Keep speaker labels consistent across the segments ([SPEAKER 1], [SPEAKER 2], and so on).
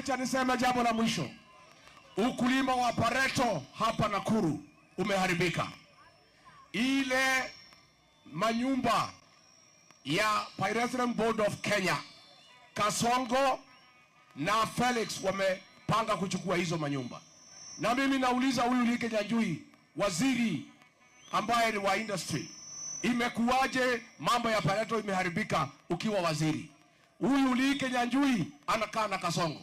[SPEAKER 1] wacha niseme jambo la mwisho. Ukulima wa pareto hapa Nakuru umeharibika. Ile manyumba ya Petroleum Board of Kenya, Kasongo na Felix wamepanga kuchukua hizo manyumba. Na mimi nauliza huyu Lee Kinyanjui, waziri ambaye ni wa industry, imekuwaje mambo ya pareto imeharibika ukiwa waziri? Huyu Lee Kinyanjui anakaa na Kasongo.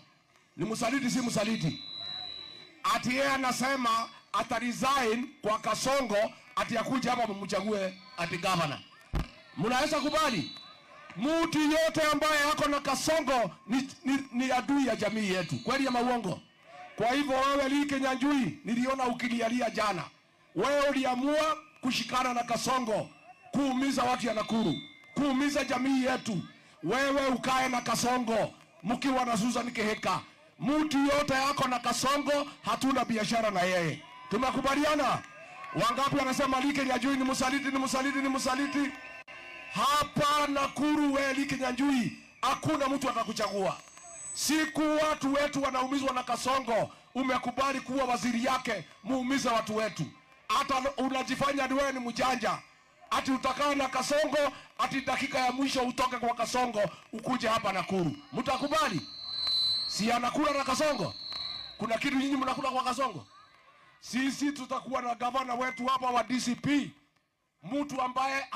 [SPEAKER 1] Ni msaliti si msaliti? Ati yeye anasema ata resign kwa Kasongo ati akuja hapa mumchague ati governor. Mnaweza kubali? Mtu yote ambaye yako na Kasongo ni adui ya jamii yetu. Kweli ama uongo? Kwa hivyo wewe Lee Kinyanjui, niliona ukilialia jana. Wewe uliamua kushikana na Kasongo, kuumiza watu ya Nakuru, kuumiza jamii yetu. Wewe ukae na Kasongo mkiwa na Susan Kihika. Mtu yote yako na Kasongo, hatuna biashara na yeye. Tumekubaliana? Wangapi wanasema Lee Kinyanjui ni msaliti, ni msaliti, ni msaliti? Hapa Nakuru wewe Lee Kinyanjui, hakuna mtu atakuchagua. Siku watu wetu wanaumizwa na Kasongo, umekubali kuwa waziri yake, muumize watu wetu. Hata unajifanya wewe ni mjanja. Ati utakaa na Kasongo, ati dakika ya mwisho utoke kwa Kasongo, ukuje hapa Nakuru. Mtakubali? Si anakula na Kasongo? Kuna kitu nyinyi mnakula kwa Kasongo? Sisi tutakuwa na gavana wetu hapa wa DCP, mtu ambaye